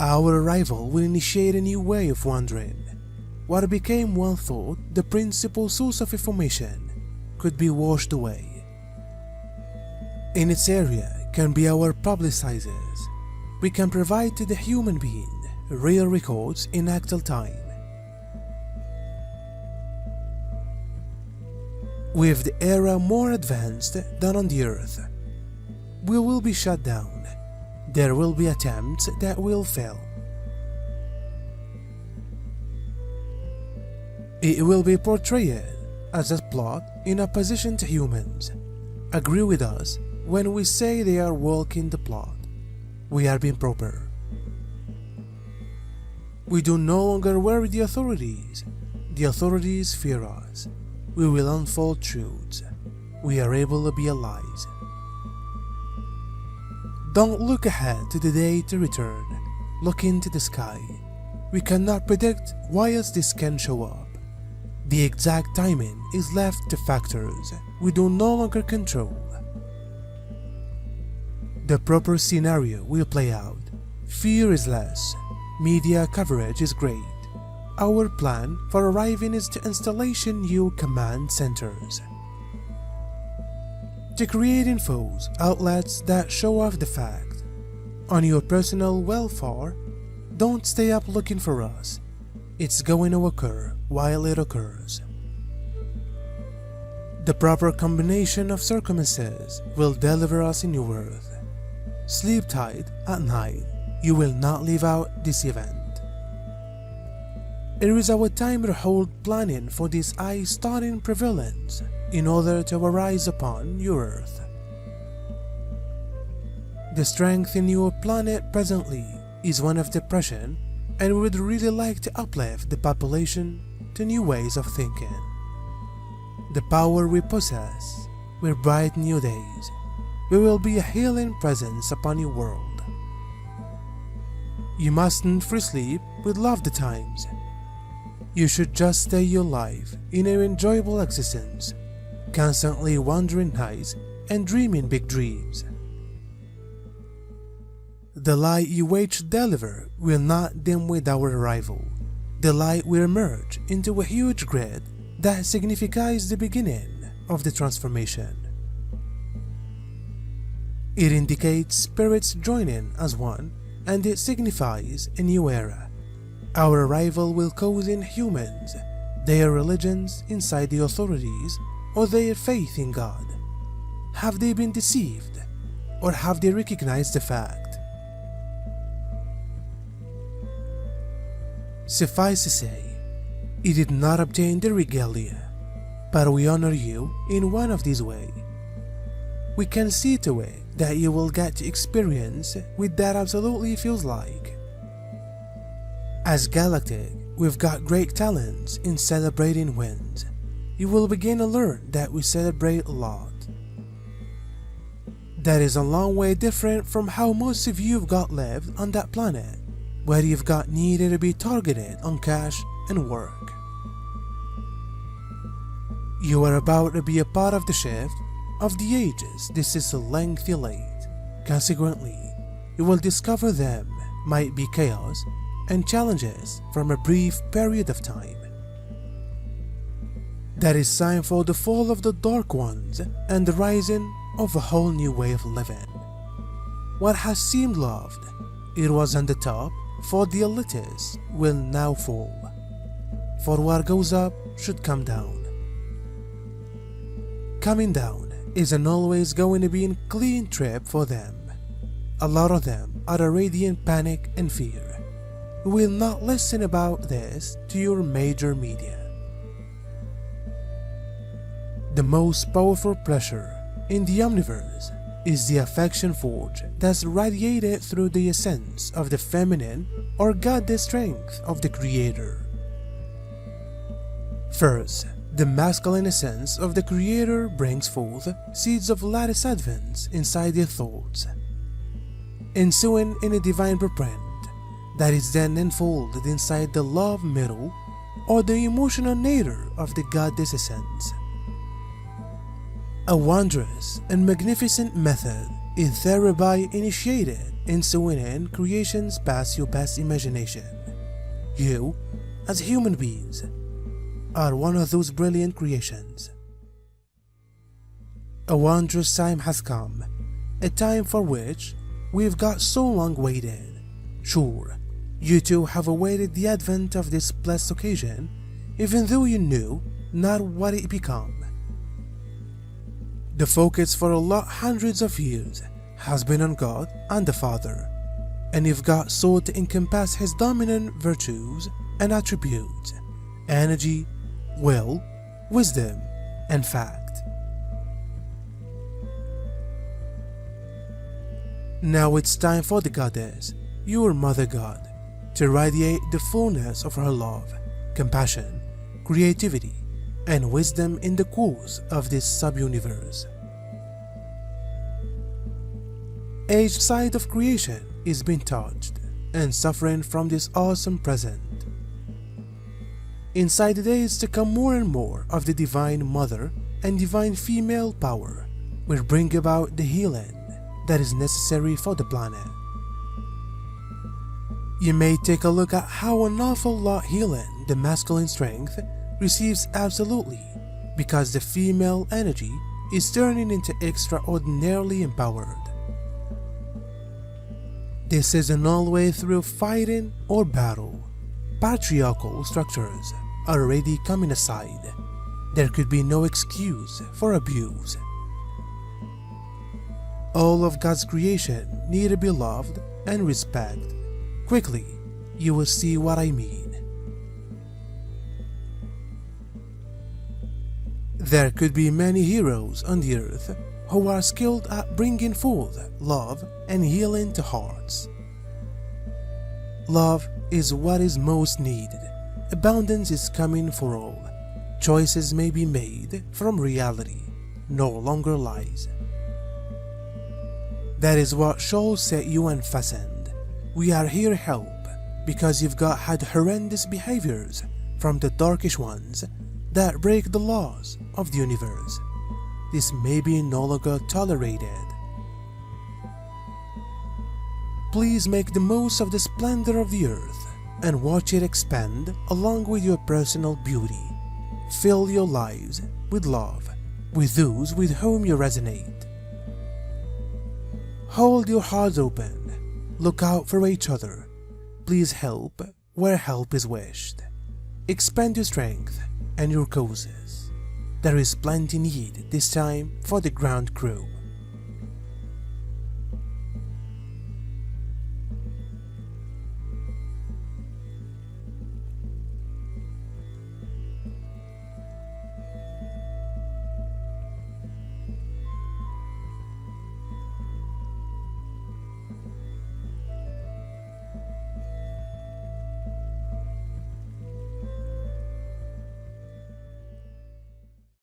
Our arrival will initiate a new way of wandering. What became well thought the principal source of information could be washed away. In its area can be our publicizers. We can provide to the human being real records in actual time. With the era more advanced than on the Earth, we will be shut down. There will be attempts that will fail. It will be portrayed as a plot in opposition to humans. Agree with us when we say they are walking the plot. We are being proper. We do no longer worry the authorities. The authorities fear us. We will unfold truths. We are able to be allies. Don't look ahead to the day to return. Look into the sky. We cannot predict why else this can show up. The exact timing is left to factors we do no longer control. The proper scenario will play out. Fear is less. Media coverage is great. Our plan for arriving is to installation new command centers. To create infos, outlets that show off the fact. On your personal welfare, don't stay up looking for us. It's going to occur while it occurs. The proper combination of circumstances will deliver us in your Earth. Sleep tight at night. You will not leave out this event. It is our time to hold planning for this eye-starting prevalence in order to arise upon your Earth. The strength in your planet presently is one of depression, and we would really like to uplift the population to new ways of thinking. The power we possess will brighten new days. We will be a healing presence upon your world. You mustn't free sleep with love the times. You should just stay your life in an enjoyable existence, constantly wandering nights and dreaming big dreams. The light you wait to deliver will not dim with our arrival. The light will emerge into a huge grid that signifies the beginning of the transformation. It indicates spirits joining as one, and it signifies a new era. Our arrival will cause in humans their religions inside the authorities or their faith in God. Have they been deceived, or have they recognized the fact? Suffice to say, it did not obtain the regalia, but we honor you in one of these ways. We can see to it that you will get to experience what that absolutely feels like. As Galactic, we've got great talents in celebrating wins. You will begin to learn that we celebrate a lot. That is a long way different from how most of you have got lived on that planet, where you've got needed to be targeted on cash and work. You are about to be a part of the shift of the ages. This is a lengthy late. Consequently, you will discover them might be chaos and challenges from a brief period of time. That is time for the fall of the Dark Ones and the rising of a whole new way of living. What has seemed loved, it was on the top, for the elitists will now fall. For what goes up should come down. Coming down isn't always going to be a clean trip for them. A lot of them are already in panic and fear. We will not listen about this to your major media. The most powerful pressure in the omniverse is the affection forge that's radiated through the essence of the feminine or goddess strength of the creator. First, the masculine essence of the creator brings forth seeds of lattice advents inside their thoughts, ensuing in a divine blueprint that is then enfolded inside the love middle or the emotional nature of the goddess essence. A wondrous and magnificent method is thereby initiated ensuing in creations past your best imagination. You, as human beings, are one of those brilliant creations. A wondrous time has come, a time for which we've got so long waited. Sure, you too have awaited the advent of this blessed occasion, even though you knew not what it become. The focus for a lot hundreds of years has been on God and the Father, and you've got sought to encompass His dominant virtues and attributes: energy, will, wisdom, and fact. Now it's time for the Goddess, your Mother God, to radiate the fullness of her love, compassion, creativity, and wisdom in the course of this sub-universe. Each side of creation is being touched and suffering from this awesome present. Inside the days to come, more and more of the Divine Mother and Divine Female power will bring about the healing that is necessary for the planet. You may take a look at how an awful lot healing the masculine strength receives absolutely because the female energy is turning into extraordinarily empowered. This isn't always through fighting or battle. Patriarchal structures are already coming aside. There could be no excuse for abuse. All of God's creation need to be loved and respected. Quickly, you will see what I mean. There could be many heroes on the earth who are skilled at bringing forth love and healing to hearts. Love is what is most needed. Abundance is coming for all. Choices may be made from reality, no longer lies. That is what shall set you unfastened. We are here to help because you've had horrendous behaviors from the darkish ones that break the laws of the universe. This may be no longer tolerated. Please make the most of the splendor of the earth and watch it expand along with your personal beauty. Fill your lives with love, with those with whom you resonate. Hold your hearts open. Look out for each other. Please help where help is wished. Expand your strength and your causes. There is plenty need this time for the ground crew.